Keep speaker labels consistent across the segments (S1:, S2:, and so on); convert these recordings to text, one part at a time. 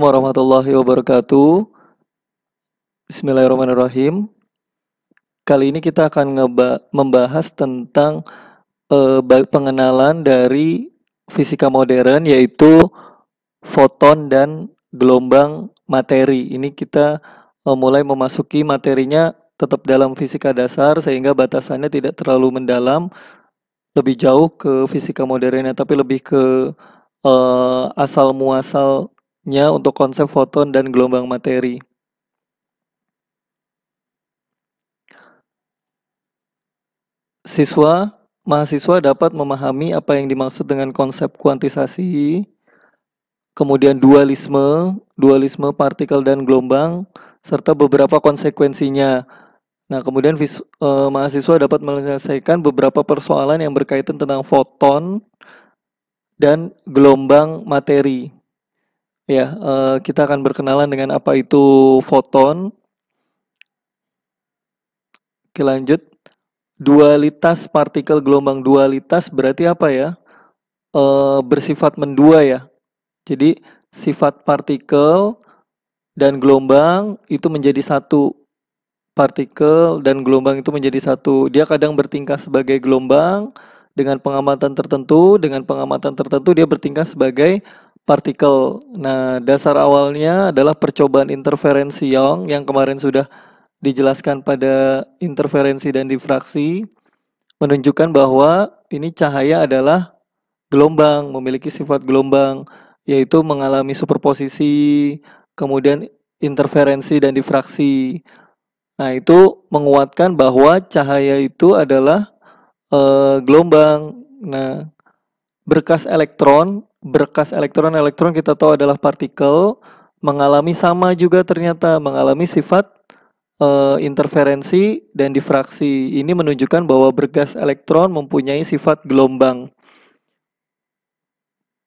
S1: Warahmatullahi wabarakatuh. Bismillahirrahmanirrahim. Kali ini kita akan membahas tentang pengenalan dari fisika modern, yaitu foton dan gelombang materi. Ini kita mulai memasuki materinya tetap dalam fisika dasar, sehingga batasannya tidak terlalu mendalam, lebih jauh ke fisika modernnya, tapi lebih ke asal muasalnya untuk konsep foton dan gelombang materi. Mahasiswa dapat memahami apa yang dimaksud dengan konsep kuantisasi, kemudian dualisme partikel dan gelombang, serta beberapa konsekuensinya. Nah, kemudian mahasiswa dapat menyelesaikan beberapa persoalan yang berkaitan tentang foton dan gelombang materi. Ya, kita akan berkenalan dengan apa itu foton. Oke, lanjut. Dualitas partikel gelombang. Dualitas berarti apa ya? Bersifat mendua ya. Jadi sifat partikel dan gelombang itu menjadi satu. Partikel dan gelombang itu menjadi satu. Dia kadang bertingkah sebagai gelombang dengan pengamatan tertentu, dia bertingkah sebagai partikel. Nah, dasar awalnya adalah percobaan interferensi Young yang kemarin sudah dijelaskan pada interferensi dan difraksi, menunjukkan bahwa ini cahaya adalah gelombang, memiliki sifat gelombang, yaitu mengalami superposisi, kemudian interferensi dan difraksi. Nah, itu menguatkan bahwa cahaya itu adalah gelombang. Nah, berkas elektron kita tahu adalah partikel, mengalami sama juga ternyata, mengalami sifat interferensi dan difraksi. Ini menunjukkan bahwa berkas elektron mempunyai sifat gelombang.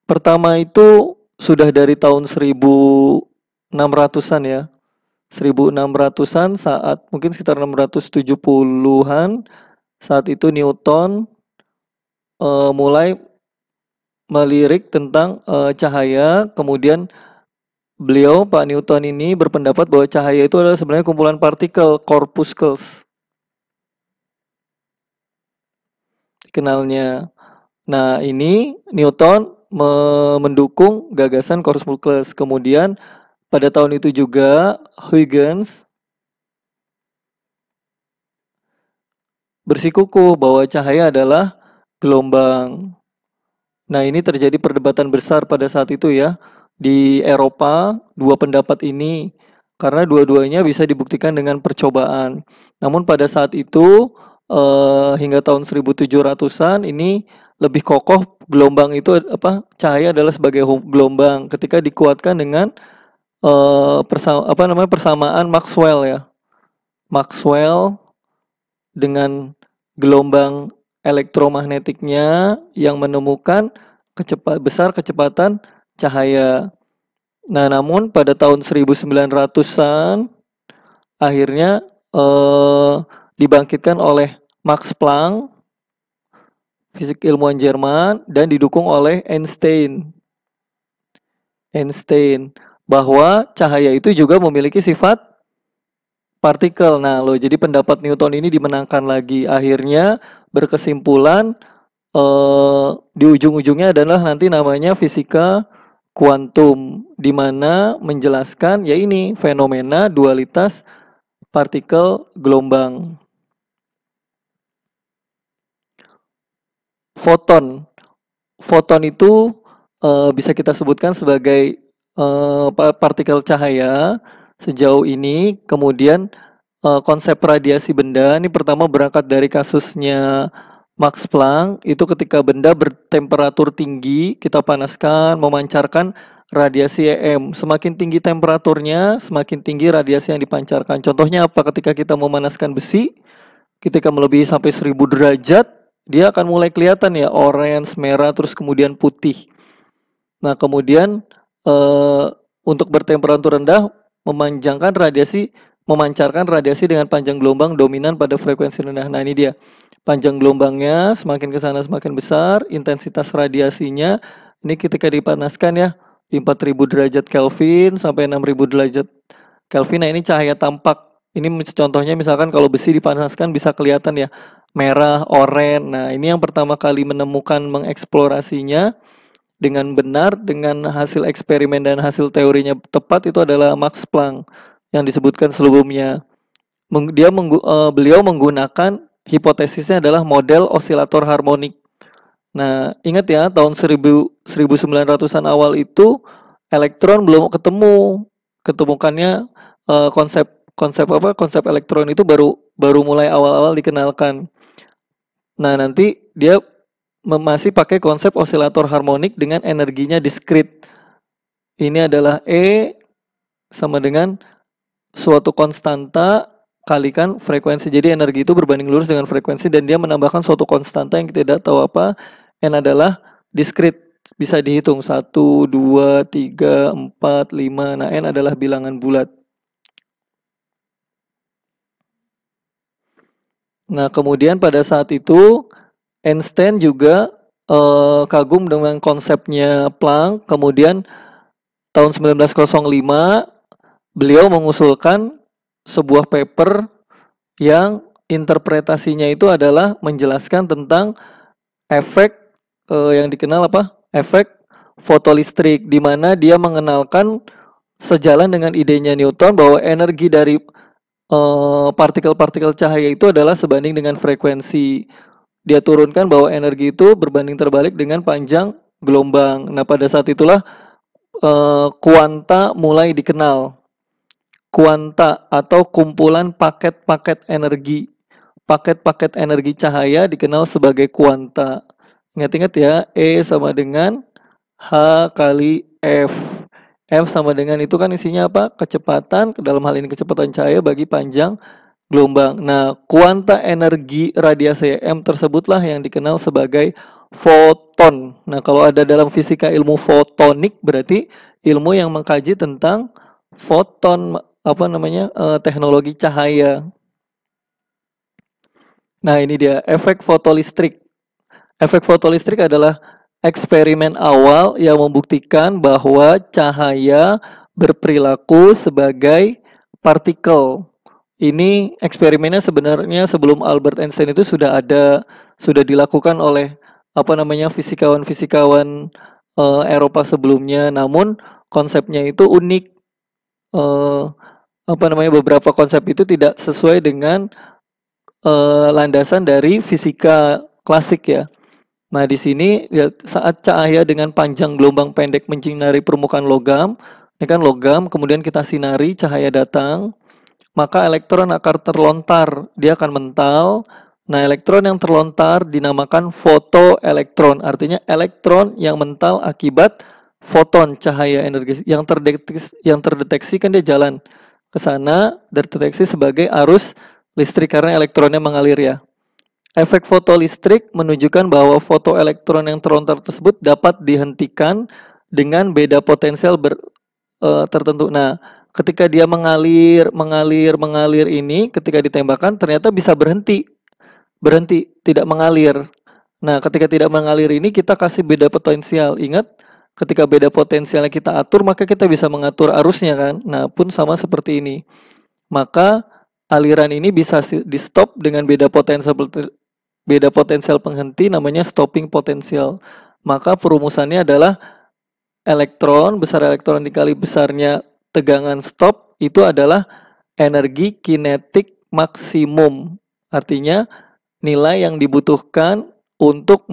S1: Pertama itu sudah dari tahun 1600-an ya. 1600-an saat mungkin sekitar 670-an, saat itu Newton mulai melirik tentang cahaya. Kemudian Pak Newton ini berpendapat bahwa cahaya itu adalah sebenarnya kumpulan partikel, corpuscles. Kenalnya. Nah, ini Newton mendukung gagasan corpuscles. Kemudian pada tahun itu juga Huygens bersikukuh bahwa cahaya adalah gelombang. Nah, ini terjadi perdebatan besar pada saat itu ya. Di Eropa, dua pendapat ini, karena dua-duanya bisa dibuktikan dengan percobaan. Namun pada saat itu, hingga tahun 1700-an, ini lebih kokoh gelombang itu cahaya adalah sebagai gelombang ketika dikuatkan dengan persamaan Maxwell ya. Maxwell dengan gelombang elektromagnetiknya yang menemukan besar kecepatan cahaya. Nah, namun pada tahun 1900-an akhirnya dibangkitkan oleh Max Planck, fisik ilmuwan Jerman, dan didukung oleh Einstein, bahwa cahaya itu juga memiliki sifat partikel. Nah, jadi pendapat Newton ini dimenangkan lagi. Akhirnya berkesimpulan di ujung-ujungnya adalah nanti namanya fisika kuantum, di mana menjelaskan ya ini fenomena dualitas partikel gelombang. Foton itu bisa kita sebutkan sebagai partikel cahaya sejauh ini. Kemudian konsep radiasi benda ini pertama berangkat dari kasusnya Max Planck. Itu ketika benda bertemperatur tinggi, kita panaskan, memancarkan radiasi EM. Semakin tinggi temperaturnya, semakin tinggi radiasi yang dipancarkan. Contohnya apa? Ketika kita memanaskan besi, ketika melebihi sampai 1000 derajat, dia akan mulai kelihatan ya, orange, merah, terus kemudian putih. Nah, kemudian untuk bertemperatur rendah, memancarkan radiasi dengan panjang gelombang dominan pada frekuensi rendah. Nah, ini dia. Panjang gelombangnya semakin ke sana semakin besar, intensitas radiasinya ini ketika dipanaskan ya, 4000 derajat Kelvin sampai 6000 derajat Kelvin. Nah, ini cahaya tampak. Ini contohnya misalkan kalau besi dipanaskan bisa kelihatan ya, merah, oranye. Nah, ini yang pertama kali menemukan mengeksplorasinya dengan benar dengan hasil eksperimen dan hasil teorinya tepat itu adalah Max Planck yang disebutkan sebelumnya. Beliau menggunakan hipotesisnya adalah model osilator harmonik. Nah, ingat ya, tahun 1900-an awal itu elektron belum ketemukannya konsep elektron itu baru mulai awal-awal dikenalkan. Nah, nanti dia masih pakai konsep osilator harmonik dengan energinya diskrit. Ini adalah E sama dengan suatu konstanta kalikan frekuensi. Jadi energi itu berbanding lurus dengan frekuensi dan dia menambahkan suatu konstanta yang kita tidak tahu apa. N adalah diskrit, bisa dihitung 1, 2, 3, 4, 5. Nah, N adalah bilangan bulat. Nah, kemudian pada saat itu Einstein juga kagum dengan konsepnya Planck. Kemudian tahun 1905 beliau mengusulkan sebuah paper yang interpretasinya itu adalah menjelaskan tentang efek yang dikenal apa? Efek fotolistrik, di mana dia mengenalkan sejalan dengan idenya Newton bahwa energi dari partikel-partikel cahaya itu adalah sebanding dengan frekuensi. Dia turunkan bahwa energi itu berbanding terbalik dengan panjang gelombang. Nah, pada saat itulah kuanta mulai dikenal. Kuanta atau kumpulan paket-paket energi. Paket-paket energi cahaya dikenal sebagai kuanta. Ingat-ingat ya, E sama dengan H kali F. F sama dengan itu kan isinya apa? Kecepatan, dalam hal ini kecepatan cahaya bagi panjang gelombang. Nah, kuanta energi radiasi M tersebutlah yang dikenal sebagai foton. Nah, kalau ada dalam fisika ilmu fotonik berarti ilmu yang mengkaji tentang foton, teknologi cahaya. Nah, ini dia efek fotolistrik. Efek fotolistrik adalah eksperimen awal yang membuktikan bahwa cahaya berperilaku sebagai partikel. Ini eksperimennya sebenarnya sebelum Albert Einstein itu sudah dilakukan oleh fisikawan-fisikawan Eropa sebelumnya. Namun konsepnya itu unik. Beberapa konsep itu tidak sesuai dengan landasan dari fisika klasik ya. Nah, di sini ya, saat cahaya dengan panjang gelombang pendek menyinari permukaan logam, ini kan logam, kemudian kita sinari cahaya datang, maka elektron akan terlontar, dia akan mental. Nah, elektron yang terlontar dinamakan fotoelektron, artinya elektron yang mental akibat foton cahaya energi yang terdeteksi kan dia jalan ke sana, terdeteksi sebagai arus listrik karena elektronnya mengalir ya. Efek fotolistrik menunjukkan bahwa fotoelektron yang terlontar tersebut dapat dihentikan dengan beda potensial tertentu. Nah, ketika dia mengalir ini, ketika ditembakkan ternyata bisa berhenti, tidak mengalir. Nah, ketika tidak mengalir ini kita kasih beda potensial. Ingat, ketika beda potensialnya kita atur, maka kita bisa mengatur arusnya kan. Nah, pun sama seperti ini. Maka aliran ini bisa di stop dengan beda potensial penghenti, namanya stopping potensial. Maka perumusannya adalah besar elektron dikali besarnya tegangan stop itu adalah energi kinetik maksimum. Artinya nilai yang dibutuhkan untuk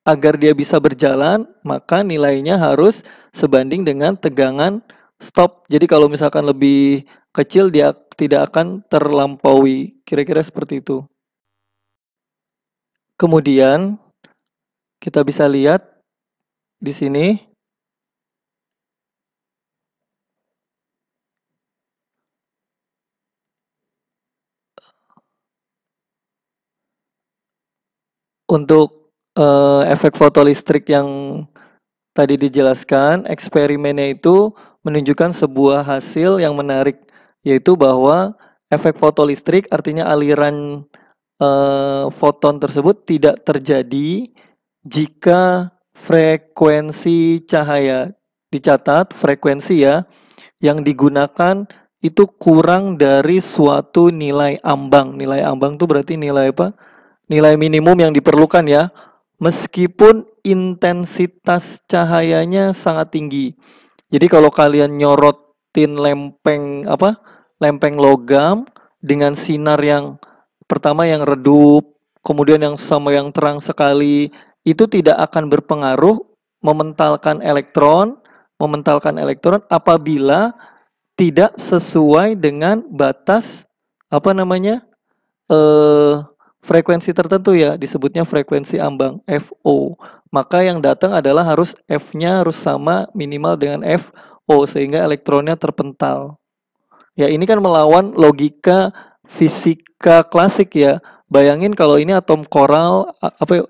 S1: agar dia bisa berjalan, maka nilainya harus sebanding dengan tegangan stop. Jadi kalau misalkan lebih kecil dia tidak akan terlampaui. Kira-kira seperti itu. Kemudian kita bisa lihat di sini untuk efek fotolistrik yang tadi dijelaskan, eksperimennya itu menunjukkan sebuah hasil yang menarik, yaitu bahwa efek fotolistrik artinya aliran foton tersebut tidak terjadi jika frekuensi cahaya dicatat frekuensi ya, yang digunakan itu kurang dari suatu nilai ambang. Nilai ambang itu berarti nilai apa? Nilai minimum yang diperlukan ya. Meskipun intensitas cahayanya sangat tinggi. Jadi kalau kalian nyorotin lempeng apa? Lempeng logam dengan sinar yang pertama yang redup, kemudian yang sama yang terang sekali, itu tidak akan berpengaruh mementalkan elektron apabila tidak sesuai dengan batas apa namanya? Frekuensi tertentu ya, disebutnya frekuensi ambang FO. Maka yang datang adalah harus F-nya harus sama minimal dengan FO sehingga elektronnya terpental. Ya, ini kan melawan logika fisika klasik ya. Bayangin kalau ini atom koral apa ya,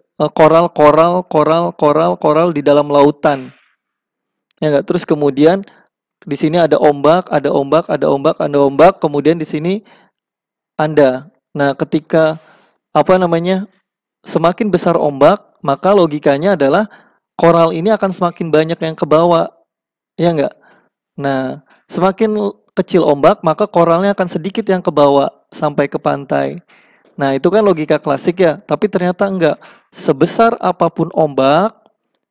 S1: koral di dalam lautan. Ya enggak? Terus kemudian di sini ada ombak, kemudian di sini Anda. Nah, ketika apa namanya? Semakin besar ombak, maka logikanya adalah koral ini akan semakin banyak yang ke bawah. Ya enggak? Nah, semakin kecil ombak, maka koralnya akan sedikit yang ke bawah sampai ke pantai. Nah, itu kan logika klasik ya, tapi ternyata enggak. Sebesar apapun ombak,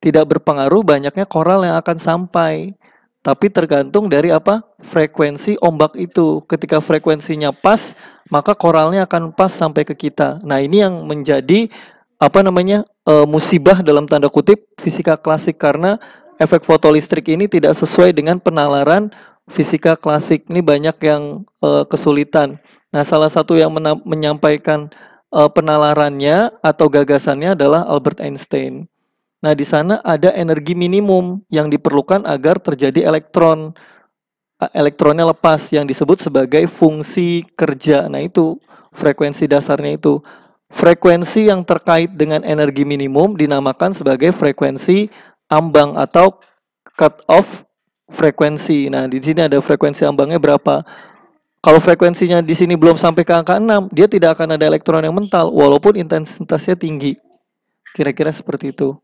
S1: tidak berpengaruh banyaknya koral yang akan sampai. Tapi tergantung dari apa? Frekuensi ombak itu. Ketika frekuensinya pas, maka koralnya akan pas sampai ke kita. Nah, ini yang menjadi apa namanya? Musibah dalam tanda kutip fisika klasik karena efek fotolistrik ini tidak sesuai dengan penalaran fisika klasik. Ini banyak yang kesulitan. Nah, salah satu yang menyampaikan penalarannya atau gagasannya adalah Albert Einstein. Nah, di sana ada energi minimum yang diperlukan agar terjadi elektronnya lepas yang disebut sebagai fungsi kerja. Nah, itu frekuensi dasarnya itu. Frekuensi yang terkait dengan energi minimum dinamakan sebagai frekuensi ambang atau cut off frekuensi. Nah, di sini ada frekuensi ambangnya berapa. Kalau frekuensinya di sini belum sampai ke angka 6, dia tidak akan ada elektron yang mental walaupun intensitasnya tinggi. Kira-kira seperti itu.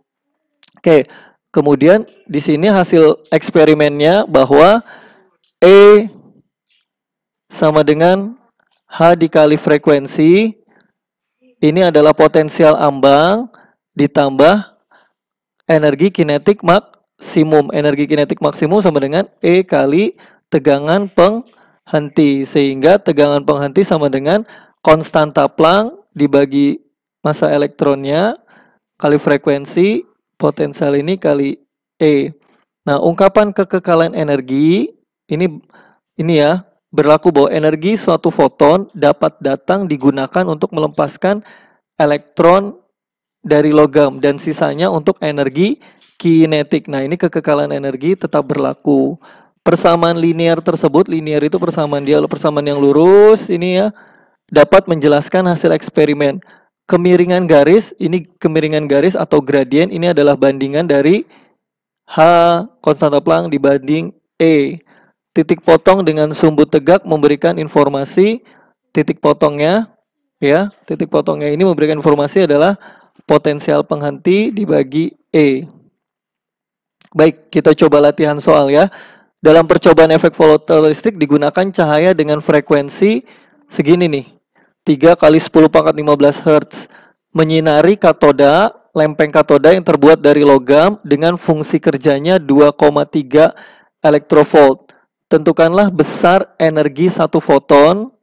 S1: Oke, kemudian di sini hasil eksperimennya bahwa E sama dengan H dikali frekuensi, ini adalah potensial ambang ditambah energi kinetik maksimum. Energi kinetik maksimum sama dengan E kali tegangan penghenti. Sehingga tegangan penghenti sama dengan konstanta Planck dibagi massa elektronnya kali frekuensi potensial ini kali E. Nah, ungkapan kekekalan energi ini ya berlaku bahwa energi suatu foton dapat datang digunakan untuk melepaskan elektron dari logam dan sisanya untuk energi kinetik. Nah, ini kekekalan energi tetap berlaku. Persamaan linear tersebut, linear itu persamaan yang lurus ini ya, dapat menjelaskan hasil eksperimen. Kemiringan garis, ini kemiringan garis atau gradien ini adalah bandingan dari H konstanta Planck dibanding E. Titik potong dengan sumbu tegak memberikan informasi titik potongnya ya. Titik potongnya ini memberikan informasi adalah potensial penghenti dibagi E. Baik, kita coba latihan soal ya. Dalam percobaan efek fotolistrik digunakan cahaya dengan frekuensi segini nih. 3 kali 10 pangkat 15 Hz menyinari katoda, lempeng katoda yang terbuat dari logam dengan fungsi kerjanya 2,3 elektrovolt. Tentukanlah besar energi satu foton.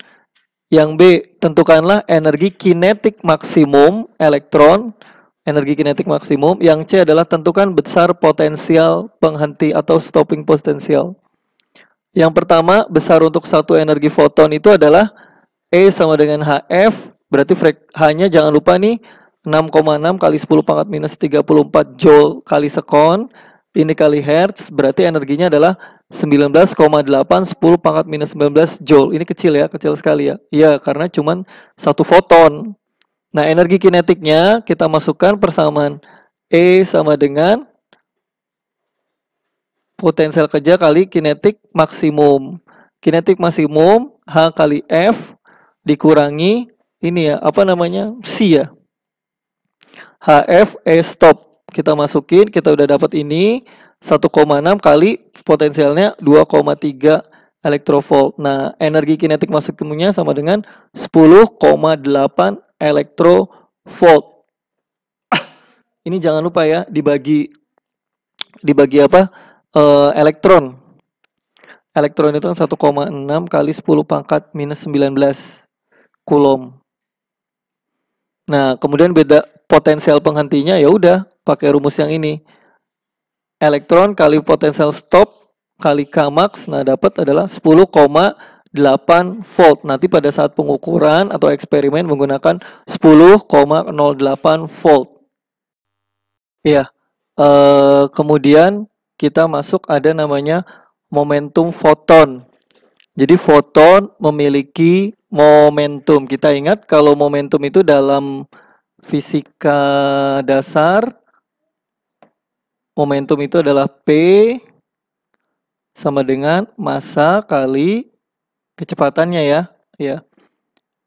S1: Yang B, tentukanlah energi kinetik maksimum elektron, energi kinetik maksimum. Yang C adalah tentukan besar potensial penghenti atau stopping potential. Yang pertama, besar untuk satu energi foton itu adalah E sama dengan HF, berarti H-nya jangan lupa nih 6,6 kali 10 pangkat minus 34 Joule kali sekon. Ini kali Hertz, berarti energinya adalah 19,8 10 pangkat minus 19 Joule. Ini kecil ya, kecil sekali ya. Iya, karena cuma satu foton. Nah, energi kinetiknya kita masukkan persamaan E sama dengan potensial kerja kali kinetik maksimum. Kinetik maksimum H kali F dikurangi ini ya, apa namanya? C ya. HF E stop. Kita masukin, kita udah dapat ini 1,6 kali potensialnya 2,3 elektrovolt. Nah, energi kinetik maksimumnya sama dengan 10,8 elektrovolt. Ini jangan lupa ya, dibagi apa? Elektron. Elektron itu 1,6 kali 10 pangkat minus 19 Coulomb. Nah, kemudian beda potensial penghentinya, ya udah pakai rumus yang ini. Elektron kali potensial stop kali Kmax, nah dapat adalah 10,8 volt. Nanti pada saat pengukuran atau eksperimen menggunakan 10,08 volt. Iya. Kemudian kita masuk ada namanya momentum foton. Jadi foton memiliki momentum. Kita ingat kalau momentum itu dalam fisika dasar, momentum itu adalah P sama dengan massa kali kecepatannya ya.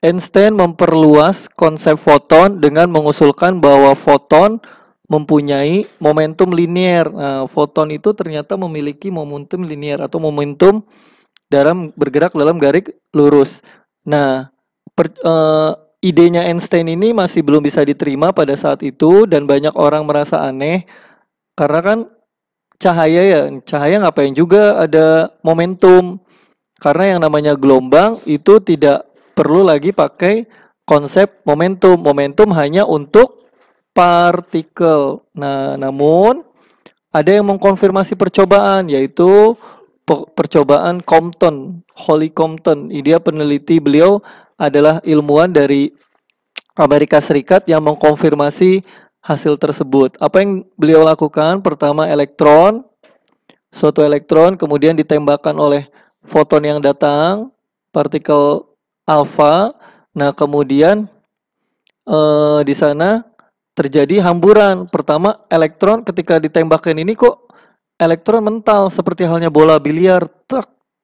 S1: Einstein memperluas konsep foton dengan mengusulkan bahwa foton mempunyai momentum linier. Nah, foton itu ternyata memiliki momentum linier atau momentum bergerak dalam garis lurus. Nah, idenya Einstein ini masih belum bisa diterima pada saat itu dan banyak orang merasa aneh karena kan cahaya ngapain juga ada momentum, karena yang namanya gelombang itu tidak perlu lagi pakai konsep momentum hanya untuk partikel. Nah, namun ada yang mengkonfirmasi percobaan, yaitu percobaan Compton, Holly Compton. Dia peneliti, beliau adalah ilmuwan dari Amerika Serikat yang mengkonfirmasi hasil tersebut. Apa yang beliau lakukan? Pertama, suatu elektron kemudian ditembakkan oleh foton yang datang, partikel alfa. Nah, kemudian di sana terjadi hamburan. Pertama, elektron ketika ditembakkan ini kok elektron mental seperti halnya bola biliar,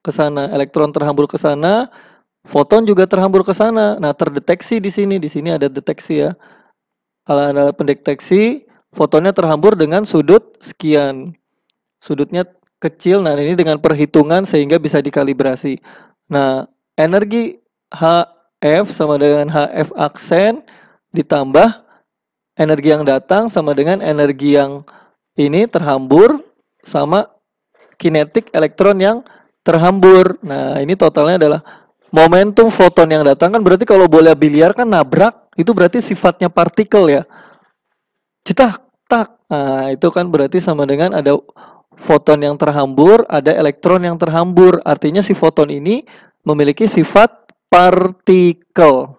S1: ke sana. Elektron terhambur ke sana, foton juga terhambur ke sana. Nah, terdeteksi di sini ada deteksi ya. Alat pendeteksi, fotonnya terhambur dengan sudut sekian. Sudutnya kecil, nah ini dengan perhitungan sehingga bisa dikalibrasi. Nah, energi HF sama dengan HF aksen ditambah energi yang datang sama dengan energi yang ini terhambur sama kinetik elektron yang terhambur. Nah, ini totalnya adalah momentum foton yang datang. Kan berarti kalau bola biliar kan nabrak, itu berarti sifatnya partikel ya. Cetak, tak. Nah, itu kan berarti sama dengan ada foton yang terhambur, ada elektron yang terhambur. Artinya si foton ini memiliki sifat partikel.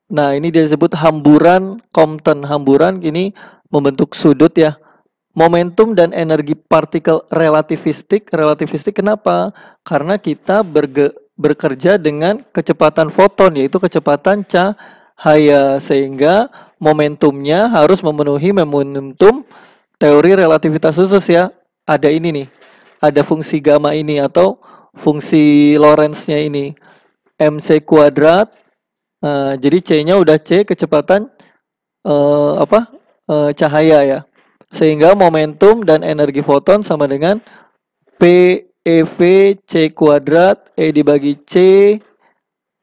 S1: Nah, ini disebut hamburan Compton. Hamburan ini membentuk sudut ya. Momentum dan energi partikel relativistik. Relativistik kenapa? Karena kita bekerja dengan kecepatan foton, yaitu kecepatan cahaya. Sehingga momentumnya harus memenuhi momentum teori relativitas khusus ya. Ada ini nih. Ada fungsi gamma ini atau fungsi Lorentz-nya ini. MC kuadrat. Jadi C-nya udah C kecepatan cahaya ya. Sehingga momentum dan energi foton sama dengan PeV C kuadrat E dibagi C,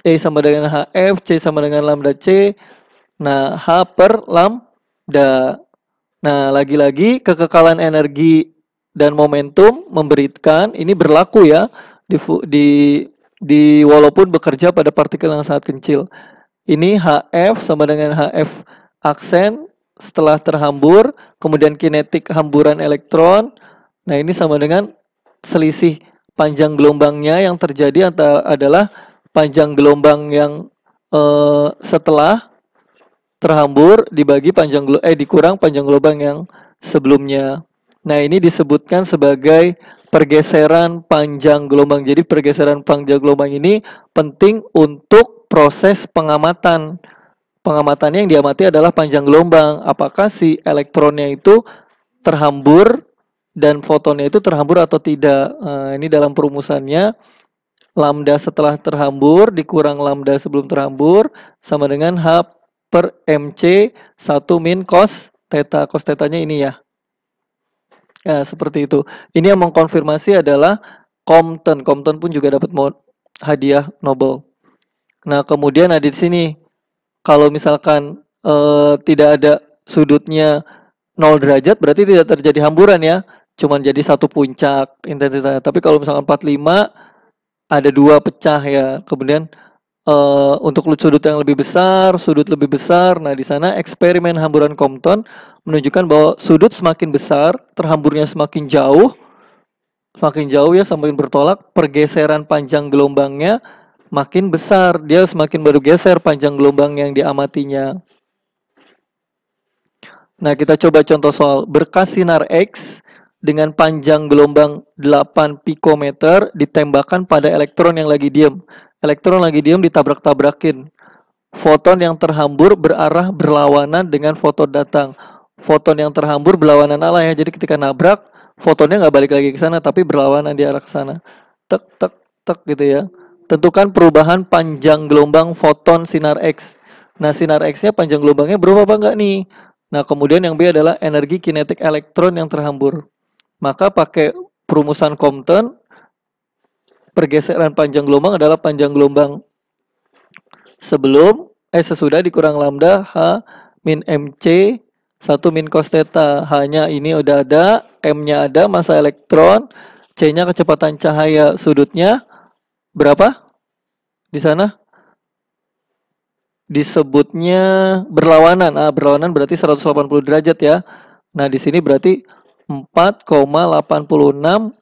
S1: E sama dengan HF, C sama dengan lambda C. Nah, H per lambda. Nah, lagi-lagi kekekalan energi dan momentum memberikan ini berlaku ya di walaupun bekerja pada partikel yang sangat kecil. Ini HF sama dengan HF aksen setelah terhambur, kemudian kinetik hamburan elektron. Nah, ini sama dengan selisih panjang gelombangnya yang terjadi adalah panjang gelombang yang setelah terhambur dibagi dikurang panjang gelombang yang sebelumnya. Nah, ini disebutkan sebagai pergeseran panjang gelombang. Jadi pergeseran panjang gelombang ini penting untuk proses pengamatan. Pengamatannya yang diamati adalah panjang gelombang. Apakah si elektronnya itu terhambur dan fotonnya itu terhambur atau tidak. Nah, ini dalam perumusannya lambda setelah terhambur dikurang lambda sebelum terhambur sama dengan H per MC 1 min cos theta. Cos thetanya ini ya. Ya, seperti itu. Ini yang mengkonfirmasi adalah Compton. Compton pun juga dapat hadiah Nobel. Nah, kemudian ada di sini kalau misalkan tidak ada sudutnya 0 derajat berarti tidak terjadi hamburan ya. Cuman jadi satu puncak intensitasnya. Tapi kalau misalkan 45 ada dua pecah ya. Kemudian untuk sudut yang lebih besar, sudut lebih besar. Nah, di sana eksperimen hamburan Compton menunjukkan bahwa sudut semakin besar, terhamburnya semakin jauh ya, semakin bertolak, pergeseran panjang gelombangnya makin besar, dia semakin bergeser panjang gelombang yang diamatinya. Nah, kita coba contoh soal berkas sinar X dengan panjang gelombang 8 pikometer ditembakkan pada elektron yang lagi diam. Elektron lagi diam ditabrak-tabrakin. Foton yang terhambur berarah berlawanan dengan foton datang. Foton yang terhambur berlawanan arah ya. Jadi ketika nabrak, fotonnya nggak balik lagi ke sana, tapi berlawanan di arah ke sana. Tek, tek, tek gitu ya. Tentukan perubahan panjang gelombang foton sinar X. Nah, sinar X-nya panjang gelombangnya berubah apa enggak nih? Nah, kemudian yang B adalah energi kinetik elektron yang terhambur. Maka pakai perumusan Compton, pergeseran panjang gelombang adalah panjang gelombang sesudah dikurang lambda H min MC 1 min cos theta. H-nya ini udah ada, M-nya ada, massa elektron, C-nya kecepatan cahaya, sudutnya berapa? Di sana disebutnya berlawanan. Berlawanan berarti 180 derajat ya. Nah, di sini berarti 4,86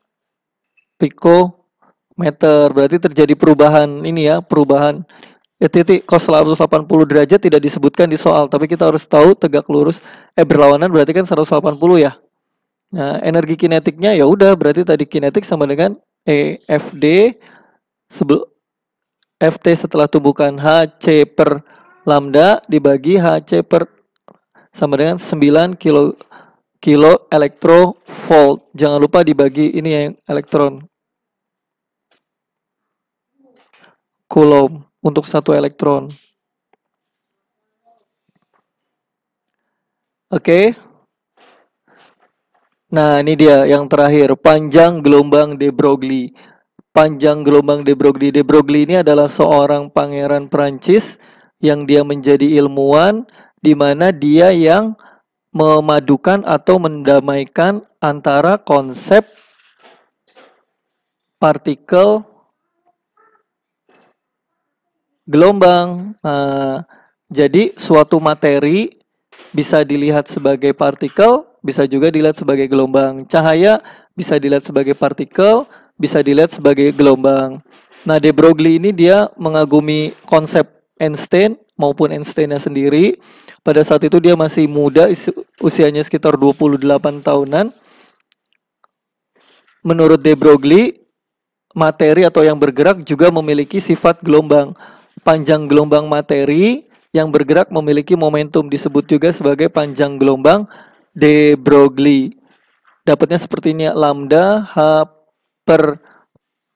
S1: pikometer. Berarti terjadi perubahan ini ya, perubahan titik cos 180 derajat tidak disebutkan di soal, tapi kita harus tahu tegak lurus berlawanan berarti kan 180 ya. Nah, energi kinetiknya ya udah berarti tadi kinetik sama dengan FD FT setelah tumbukan HC per lambda dibagi HC per sama dengan 9 kilo elektrovolt. Jangan lupa dibagi ini yang elektron. Coulomb untuk satu elektron. Oke. Nah, ini dia yang terakhir, panjang gelombang de Broglie. Panjang gelombang de Broglie. De Broglie ini adalah seorang pangeran Prancis yang dia menjadi ilmuwan di mana dia yang memadukan atau mendamaikan antara konsep partikel gelombang. Jadi suatu materi bisa dilihat sebagai partikel, bisa juga dilihat sebagai gelombang. Cahaya bisa dilihat sebagai partikel, bisa dilihat sebagai gelombang. Nah, de Broglie ini dia mengagumi konsep Einstein maupun Einsteinnya sendiri. Pada saat itu dia masih muda, usianya sekitar 28 tahunan. Menurut de Broglie, materi atau yang bergerak juga memiliki sifat gelombang. Panjang gelombang materi yang bergerak memiliki momentum, disebut juga sebagai panjang gelombang de Broglie. Dapatnya seperti ini, lambda H per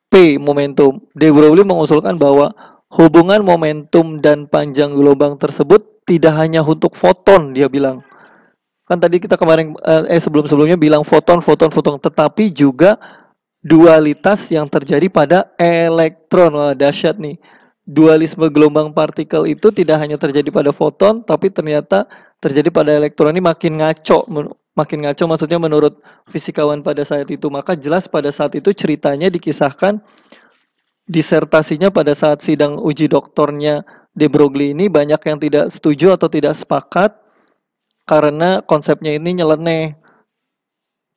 S1: P momentum. De Broglie mengusulkan bahwa hubungan momentum dan panjang gelombang tersebut tidak hanya untuk foton, dia bilang. Kan tadi kita kemarin sebelum-sebelumnya bilang foton, tetapi juga dualitas yang terjadi pada elektron. Wah, dahsyat nih. Dualisme gelombang partikel itu tidak hanya terjadi pada foton, tapi ternyata terjadi pada elektron. Ini makin ngaco maksudnya menurut fisikawan pada saat itu. Maka jelas pada saat itu ceritanya dikisahkan disertasinya pada saat sidang uji doktornya de Broglie ini banyak yang tidak setuju atau tidak sepakat karena konsepnya ini nyeleneh.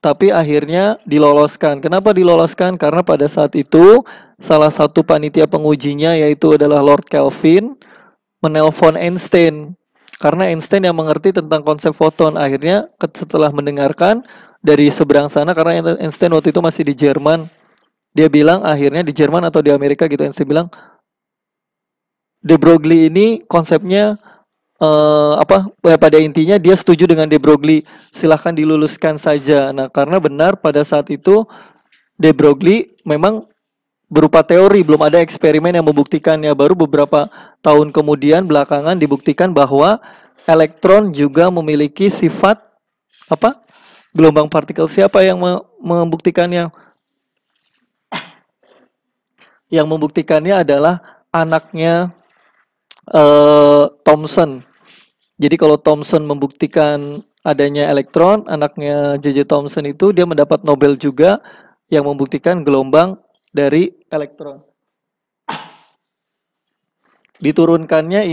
S1: Tapi akhirnya diloloskan. Kenapa diloloskan? Karena pada saat itu salah satu panitia pengujinya yaitu adalah Lord Kelvin menelpon Einstein. Karena Einstein yang mengerti tentang konsep foton. Akhirnya setelah mendengarkan dari seberang sana, karena Einstein waktu itu masih di Jerman, dia bilang akhirnya di Jerman atau di Amerika gitu, Einstein bilang de Broglie ini konsepnya pada intinya dia setuju dengan de Broglie, silahkan diluluskan saja. Nah, karena benar pada saat itu de Broglie memang berupa teori, belum ada eksperimen yang membuktikannya. Baru beberapa tahun kemudian belakangan dibuktikan bahwa elektron juga memiliki sifat gelombang partikel. Siapa yang membuktikannya? Yang membuktikannya adalah anaknya Thomson. Jadi kalau Thomson membuktikan adanya elektron, anaknya J.J. Thomson itu dia mendapat Nobel juga yang membuktikan gelombang dari elektron. Diturunkannya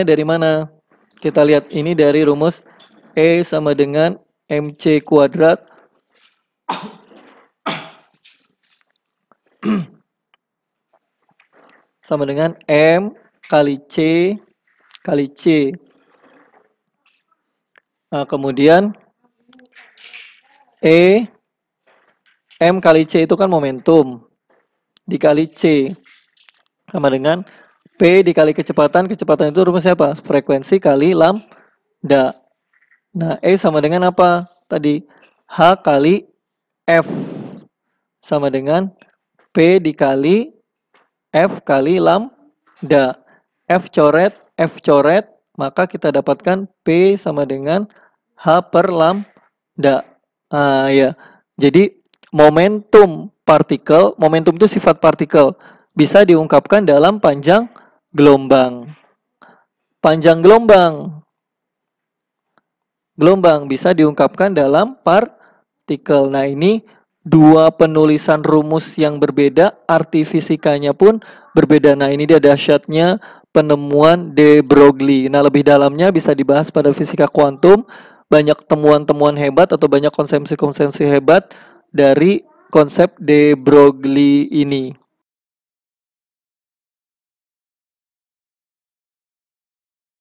S1: dari mana? Kita lihat ini dari rumus E sama dengan mc kuadrat sama dengan M kali C kali C. Nah, kemudian M kali C itu kan momentum dikali C sama dengan P dikali kecepatan. Kecepatan itu rumusnya apa? Frekuensi kali lambda. Nah, E sama dengan apa? Tadi H kali F sama dengan P dikali F kali lambda. F coret, maka kita dapatkan P sama dengan H per lambda. Ya. Jadi momentum itu sifat partikel bisa diungkapkan dalam panjang gelombang. Panjang gelombang bisa diungkapkan dalam partikel. Nah, ini dua penulisan rumus yang berbeda, arti fisikanya pun berbeda. Nah, ini dia dahsyatnya penemuan de Broglie. Nah, lebih dalamnya bisa dibahas pada fisika kuantum. Banyak temuan-temuan hebat atau banyak konsepsi-konsepsi hebat dari konsep de Broglie ini.